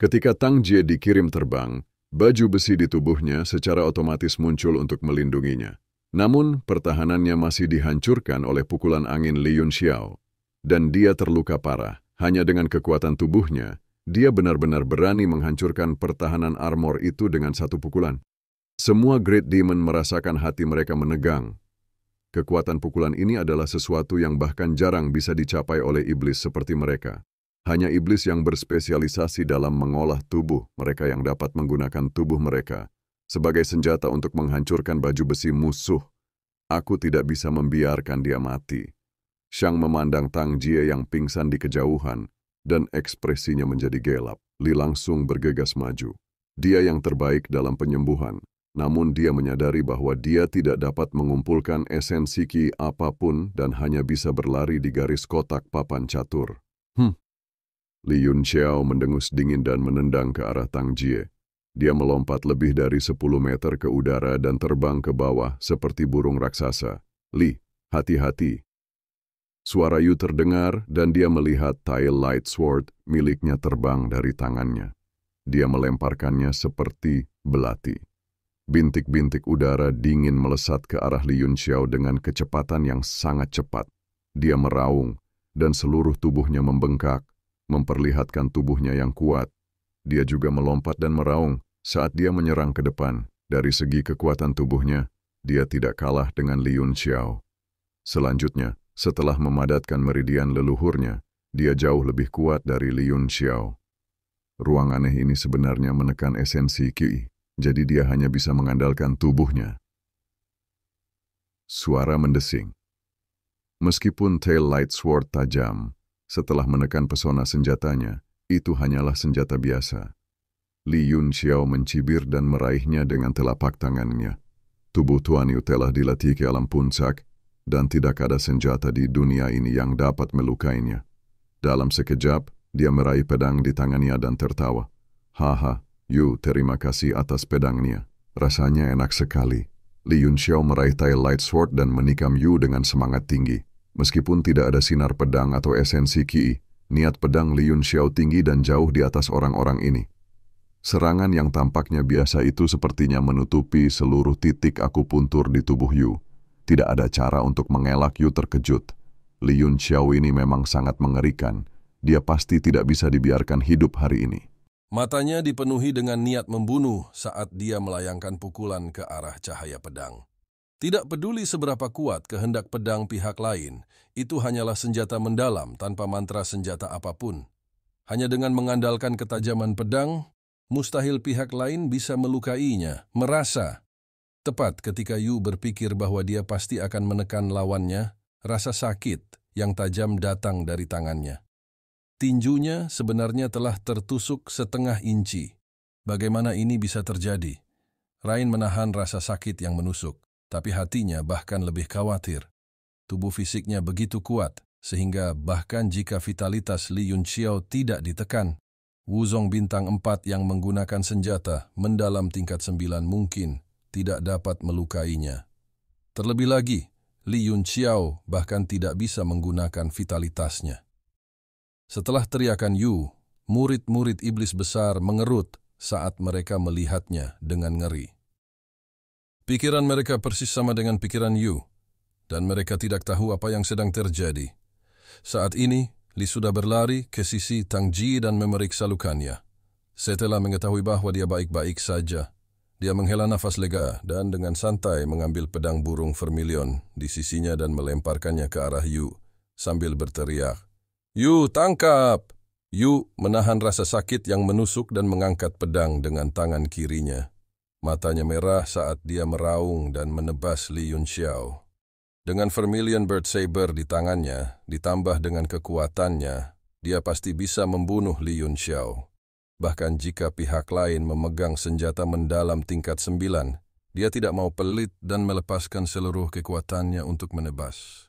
Ketika Tang Jie dikirim terbang, baju besi di tubuhnya secara otomatis muncul untuk melindunginya. Namun, pertahanannya masih dihancurkan oleh pukulan angin Li Yunxiao. Dan dia terluka parah. Hanya dengan kekuatan tubuhnya, dia benar-benar berani menghancurkan pertahanan armor itu dengan satu pukulan. Semua Great Demon merasakan hati mereka menegang. Kekuatan pukulan ini adalah sesuatu yang bahkan jarang bisa dicapai oleh iblis seperti mereka. Hanya iblis yang berspesialisasi dalam mengolah tubuh mereka yang dapat menggunakan tubuh mereka sebagai senjata untuk menghancurkan baju besi musuh. Aku tidak bisa membiarkan dia mati. Shang memandang Tang Jie yang pingsan di kejauhan dan ekspresinya menjadi gelap. Li langsung bergegas maju. Dia yang terbaik dalam penyembuhan. Namun dia menyadari bahwa dia tidak dapat mengumpulkan esensi ki apapun dan hanya bisa berlari di garis kotak papan catur. Li Yunxiao mendengus dingin dan menendang ke arah Tang Jie. Dia melompat lebih dari 10 meter ke udara dan terbang ke bawah seperti burung raksasa. Li, hati-hati. Suara Yu terdengar dan dia melihat Tail Light Sword miliknya terbang dari tangannya. Dia melemparkannya seperti belati. Bintik-bintik udara dingin melesat ke arah Li Yunxiao dengan kecepatan yang sangat cepat. Dia meraung dan seluruh tubuhnya membengkak, memperlihatkan tubuhnya yang kuat. Dia juga melompat dan meraung saat dia menyerang ke depan. Dari segi kekuatan tubuhnya, dia tidak kalah dengan Li Yunxiao. Selanjutnya, setelah memadatkan meridian leluhurnya, dia jauh lebih kuat dari Li Yunxiao. Ruang aneh ini sebenarnya menekan esensi ki, jadi dia hanya bisa mengandalkan tubuhnya. Suara mendesing. Meskipun Tail Light Sword tajam, setelah menekan pesona senjatanya, itu hanyalah senjata biasa. Li Yunxiao mencibir dan meraihnya dengan telapak tangannya. Tubuh Tuan Yu telah dilatih ke alam puncak, dan tidak ada senjata di dunia ini yang dapat melukainya. Dalam sekejap, dia meraih pedang di tangannya dan tertawa. Haha, Yu, terima kasih atas pedangnya. Rasanya enak sekali. Li Yunxiao meraih Tail Light Sword dan menikam Yu dengan semangat tinggi. Meskipun tidak ada sinar pedang atau esensi ki, niat pedang Li Yunxiao tinggi dan jauh di atas orang-orang ini. Serangan yang tampaknya biasa itu sepertinya menutupi seluruh titik akupuntur di tubuh Yu. Tidak ada cara untuk mengelak Yu terkejut. Li Yunxiao ini memang sangat mengerikan. Dia pasti tidak bisa dibiarkan hidup hari ini. Matanya dipenuhi dengan niat membunuh saat dia melayangkan pukulan ke arah cahaya pedang. Tidak peduli seberapa kuat kehendak pedang pihak lain, itu hanyalah senjata mendalam tanpa mantra senjata apapun. Hanya dengan mengandalkan ketajaman pedang, mustahil pihak lain bisa melukainya. Merasa tepat ketika Yu berpikir bahwa dia pasti akan menekan lawannya, rasa sakit yang tajam datang dari tangannya. Tinjunya sebenarnya telah tertusuk setengah inci. Bagaimana ini bisa terjadi? Rain menahan rasa sakit yang menusuk, tapi hatinya bahkan lebih khawatir. Tubuh fisiknya begitu kuat, sehingga bahkan jika vitalitas Li Yunxiao tidak ditekan, Wuzong bintang 4 yang menggunakan senjata mendalam tingkat 9 mungkin tidak dapat melukainya. Terlebih lagi, Li Yunxiao bahkan tidak bisa menggunakan vitalitasnya. Setelah teriakan Yu, murid-murid iblis besar mengerut saat mereka melihatnya dengan ngeri. Pikiran mereka persis sama dengan pikiran Yu, dan mereka tidak tahu apa yang sedang terjadi. Saat ini, Li sudah berlari ke sisi Tang Jie dan memeriksa lukanya. Setelah mengetahui bahwa dia baik-baik saja, dia menghela nafas lega dan dengan santai mengambil pedang burung vermilion di sisinya dan melemparkannya ke arah Yu sambil berteriak, "Yu, tangkap!" Yu menahan rasa sakit yang menusuk dan mengangkat pedang dengan tangan kirinya. Matanya merah saat dia meraung dan menebas Li Yunxiao. Dengan Vermilion Bird Saber di tangannya, ditambah dengan kekuatannya, dia pasti bisa membunuh Li Yunxiao. Bahkan jika pihak lain memegang senjata mendalam tingkat 9, dia tidak mau pelit dan melepaskan seluruh kekuatannya untuk menebas.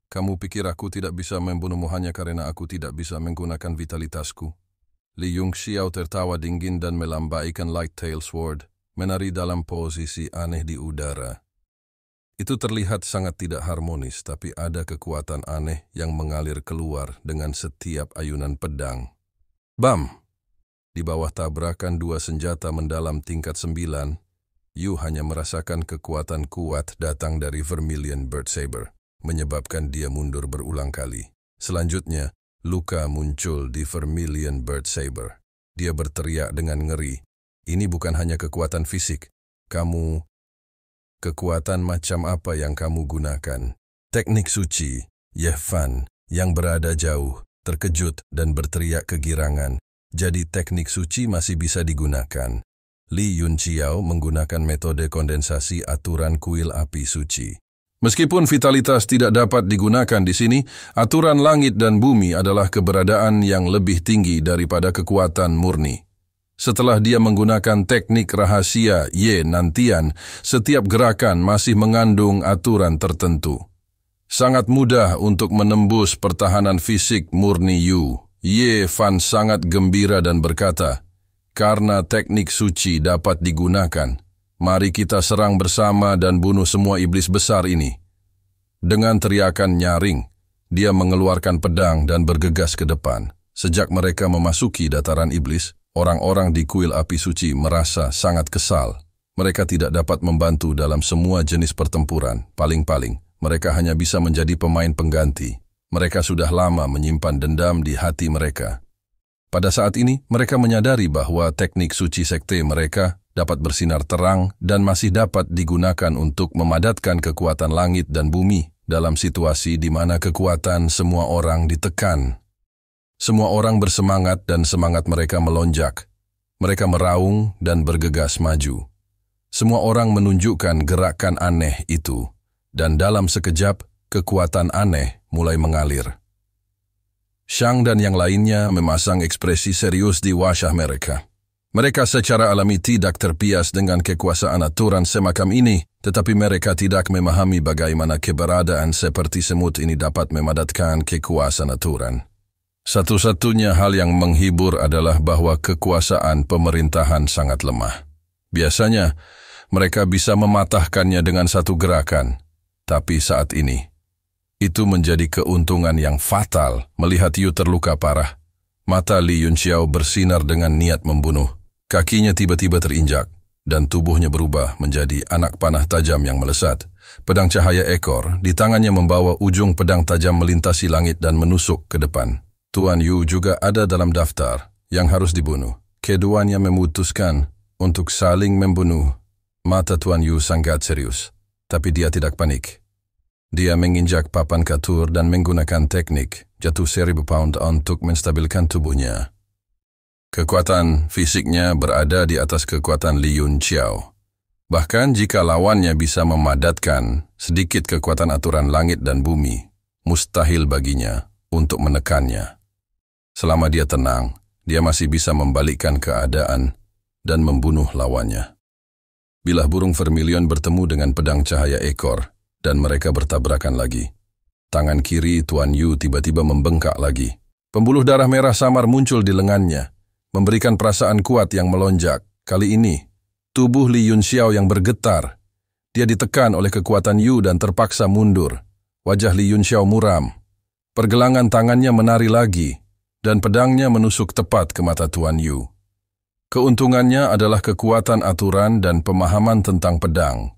Kamu pikir aku tidak bisa membunuhmu hanya karena aku tidak bisa menggunakan vitalitasku? Li Yunxiao tertawa dingin dan melambaikan Light Tail Sword, menari dalam posisi aneh di udara. Itu terlihat sangat tidak harmonis, tapi ada kekuatan aneh yang mengalir keluar dengan setiap ayunan pedang. Bam! Di bawah tabrakan dua senjata mendalam tingkat 9, Yu hanya merasakan kekuatan kuat datang dari Vermilion Bird Saber, menyebabkan dia mundur berulang kali. Selanjutnya, luka muncul di Vermilion Bird Saber. Dia berteriak dengan ngeri. Ini bukan hanya kekuatan fisik. Kekuatan macam apa yang kamu gunakan? Teknik suci, Yefan, yang berada jauh, terkejut dan berteriak kegirangan. Jadi teknik suci masih bisa digunakan. Li Yunxiao menggunakan metode kondensasi aturan kuil api suci. Meskipun vitalitas tidak dapat digunakan di sini, aturan langit dan bumi adalah keberadaan yang lebih tinggi daripada kekuatan murni. Setelah dia menggunakan teknik rahasia Ye Nantian, setiap gerakan masih mengandung aturan tertentu. Sangat mudah untuk menembus pertahanan fisik murni Yu. Ye Fan sangat gembira dan berkata, "Karena teknik suci dapat digunakan, mari kita serang bersama dan bunuh semua iblis besar ini." Dengan teriakan nyaring, dia mengeluarkan pedang dan bergegas ke depan. Sejak mereka memasuki dataran iblis, orang-orang di kuil api suci merasa sangat kesal. Mereka tidak dapat membantu dalam semua jenis pertempuran. Paling-paling, mereka hanya bisa menjadi pemain pengganti. Mereka sudah lama menyimpan dendam di hati mereka. Pada saat ini, mereka menyadari bahwa teknik suci sekte mereka dapat bersinar terang dan masih dapat digunakan untuk memadatkan kekuatan langit dan bumi dalam situasi di mana kekuatan semua orang ditekan. Semua orang bersemangat dan semangat mereka melonjak. Mereka meraung dan bergegas maju. Semua orang menunjukkan gerakan aneh itu, dan dalam sekejap, kekuatan aneh mulai mengalir. Shang dan yang lainnya memasang ekspresi serius di wajah mereka. Mereka secara alami tidak terpias dengan kekuasaan aturan semacam ini, tetapi mereka tidak memahami bagaimana keberadaan seperti semut ini dapat memadatkan kekuasaan aturan. Satu-satunya hal yang menghibur adalah bahwa kekuasaan pemerintahan sangat lemah. Biasanya, mereka bisa mematahkannya dengan satu gerakan, tapi saat ini, itu menjadi keuntungan yang fatal melihat Yu terluka parah. Mata Li Yunxiao bersinar dengan niat membunuh. Kakinya tiba-tiba terinjak, dan tubuhnya berubah menjadi anak panah tajam yang melesat. Pedang cahaya ekor di tangannya membawa ujung pedang tajam melintasi langit dan menusuk ke depan. Tuan Yu juga ada dalam daftar yang harus dibunuh. Keduanya memutuskan untuk saling membunuh. Mata Tuan Yu sangat serius, tapi dia tidak panik. Dia menginjak papan katur dan menggunakan teknik jatuh 1000 pound untuk menstabilkan tubuhnya. Kekuatan fisiknya berada di atas kekuatan Li Yunxiao. Bahkan jika lawannya bisa memadatkan sedikit kekuatan aturan langit dan bumi, mustahil baginya untuk menekannya. Selama dia tenang, dia masih bisa membalikkan keadaan dan membunuh lawannya. Bilah burung vermilion bertemu dengan pedang cahaya ekor, dan mereka bertabrakan lagi. Tangan kiri Tuan Yu tiba-tiba membengkak lagi. Pembuluh darah merah samar muncul di lengannya, memberikan perasaan kuat yang melonjak. Kali ini, tubuh Li Yunxiao yang bergetar. Dia ditekan oleh kekuatan Yu dan terpaksa mundur. Wajah Li Yunxiao muram. Pergelangan tangannya menari lagi, dan pedangnya menusuk tepat ke mata Tuan Yu. Keuntungannya adalah kekuatan aturan dan pemahaman tentang pedang.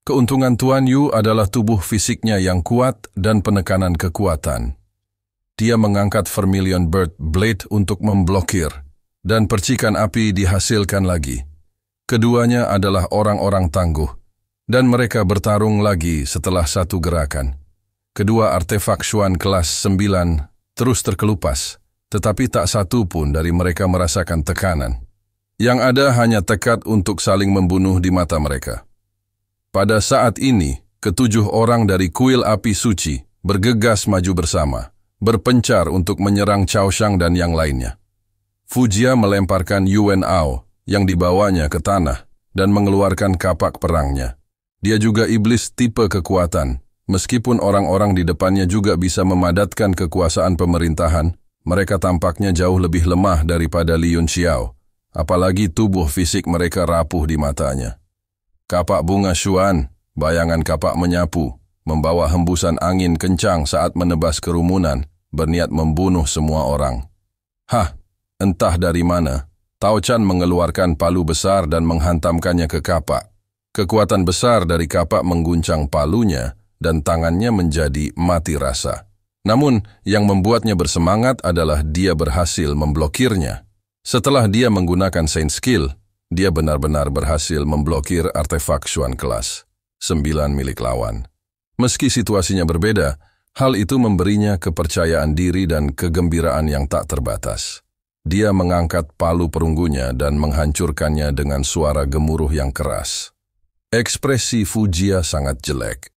Keuntungan Tuan Yu adalah tubuh fisiknya yang kuat dan penekanan kekuatan. Dia mengangkat Vermilion Bird Blade untuk memblokir, dan percikan api dihasilkan lagi. Keduanya adalah orang-orang tangguh, dan mereka bertarung lagi setelah satu gerakan. Kedua artefak Xuan kelas 9 terus terkelupas, tetapi tak satu pun dari mereka merasakan tekanan. Yang ada hanya tekad untuk saling membunuh di mata mereka. Pada saat ini, ketujuh orang dari kuil api suci bergegas maju bersama, berpencar untuk menyerang Cao Shang dan yang lainnya. Fujia melemparkan Yuan Ao yang dibawanya ke tanah dan mengeluarkan kapak perangnya. Dia juga iblis tipe kekuatan. Meskipun orang-orang di depannya juga bisa memadatkan kekuasaan pemerintahan, mereka tampaknya jauh lebih lemah daripada Li Yunxiao, apalagi tubuh fisik mereka rapuh di matanya. Kapak bunga Xuan, bayangan kapak menyapu, membawa hembusan angin kencang saat menebas kerumunan, berniat membunuh semua orang. Hah, Entah dari mana, Tao Chan mengeluarkan palu besar dan menghantamkannya ke kapak. Kekuatan besar dari kapak mengguncang palunya dan tangannya menjadi mati rasa. Namun, yang membuatnya bersemangat adalah dia berhasil memblokirnya. Setelah dia menggunakan Saint Skill, dia benar-benar berhasil memblokir artefak Xuan kelas 9 milik lawan. Meski situasinya berbeda, hal itu memberinya kepercayaan diri dan kegembiraan yang tak terbatas. Dia mengangkat palu perunggunya dan menghancurkannya dengan suara gemuruh yang keras. Ekspresi Fujia sangat jelek.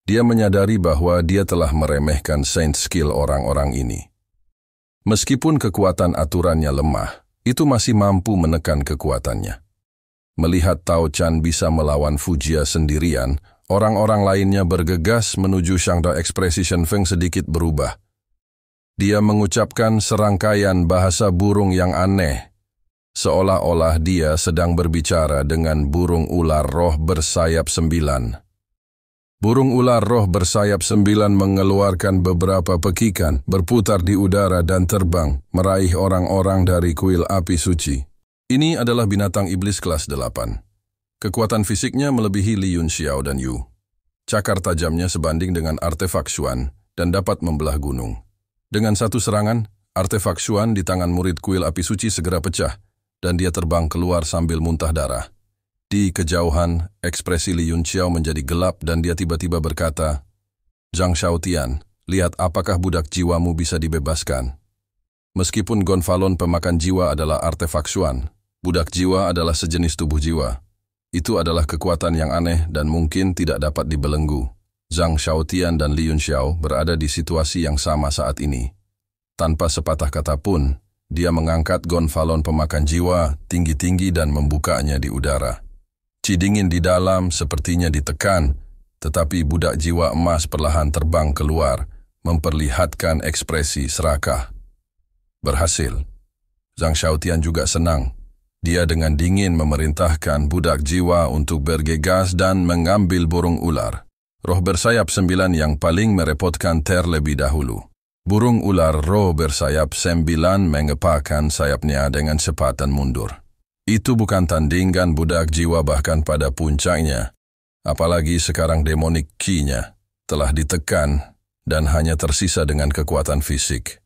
Dia menyadari bahwa dia telah meremehkan Saint Skill orang-orang ini. Meskipun kekuatan aturannya lemah, itu masih mampu menekan kekuatannya. Melihat Tao Chan bisa melawan Fujia sendirian, orang-orang lainnya bergegas menuju Shangda. Ekspresi Shen Feng sedikit berubah. Dia mengucapkan serangkaian bahasa burung yang aneh, seolah-olah dia sedang berbicara dengan burung ular roh bersayap 9. Burung ular roh bersayap 9 mengeluarkan beberapa pekikan, berputar di udara dan terbang, meraih orang-orang dari kuil api suci. Ini adalah binatang iblis kelas 8. Kekuatan fisiknya melebihi Li Yunxiao dan Yu. Cakar tajamnya sebanding dengan artefak Xuan dan dapat membelah gunung. Dengan satu serangan, artefak Xuan di tangan murid kuil api suci segera pecah, dan dia terbang keluar sambil muntah darah. Di kejauhan, ekspresi Li Yunxiao menjadi gelap dan dia tiba-tiba berkata, "Zhang Xiaotian, lihat apakah budak jiwamu bisa dibebaskan." Meskipun Gonfalon pemakan jiwa adalah artefak Xuan, budak jiwa adalah sejenis tubuh jiwa. Itu adalah kekuatan yang aneh dan mungkin tidak dapat dibelenggu. Zhang Xiaotian dan Li Yunxiao berada di situasi yang sama saat ini. Tanpa sepatah kata pun, dia mengangkat Gonfalon pemakan jiwa tinggi-tinggi dan membukanya di udara. Cidingin di dalam sepertinya ditekan, tetapi budak jiwa emas perlahan terbang keluar, memperlihatkan ekspresi serakah. Berhasil. Zhang Xiaotian juga senang. Dia dengan dingin memerintahkan budak jiwa untuk bergegas dan mengambil burung ular. Roh bersayap 9 yang paling merepotkan terlebih dahulu. Burung ular roh bersayap 9 mengepakkan sayapnya dengan cepat dan mundur. Itu bukan tandingan budak jiwa bahkan pada puncaknya. Apalagi sekarang demonic ki-nya telah ditekan dan hanya tersisa dengan kekuatan fisik.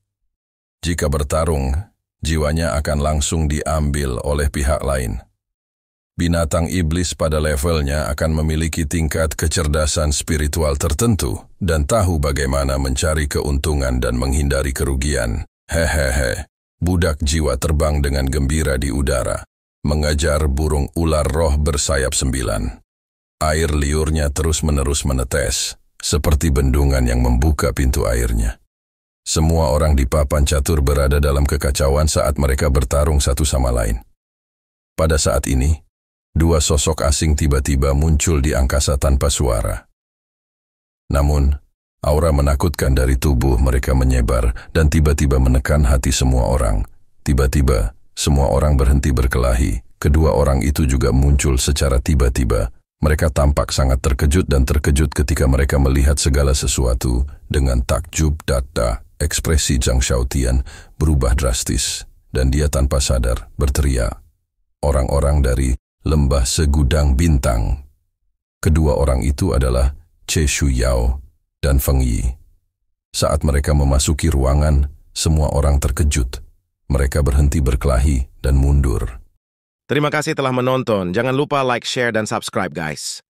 Jika bertarung, jiwanya akan langsung diambil oleh pihak lain. Binatang iblis pada levelnya akan memiliki tingkat kecerdasan spiritual tertentu dan tahu bagaimana mencari keuntungan dan menghindari kerugian. Hehehe, budak jiwa terbang dengan gembira di udara, mengejar burung ular roh bersayap 9. Air liurnya terus-menerus menetes, seperti bendungan yang membuka pintu airnya. Semua orang di papan catur berada dalam kekacauan saat mereka bertarung satu sama lain. Pada saat ini, dua sosok asing tiba-tiba muncul di angkasa tanpa suara. Namun, aura menakutkan dari tubuh mereka menyebar dan tiba-tiba menekan hati semua orang. Tiba-tiba, semua orang berhenti berkelahi. Kedua orang itu juga muncul secara tiba-tiba. Mereka tampak sangat terkejut dan terkejut ketika mereka melihat segala sesuatu dengan takjub. Data ekspresi Zhang Xiaotian berubah drastis dan dia tanpa sadar berteriak, "Orang-orang dari Lembah Segudang Bintang." Kedua orang itu adalah Che Shuyao dan Feng Yi. Saat mereka memasuki ruangan, semua orang terkejut. Mereka berhenti berkelahi dan mundur. Terima kasih telah menonton. Jangan lupa like, share, dan subscribe guys.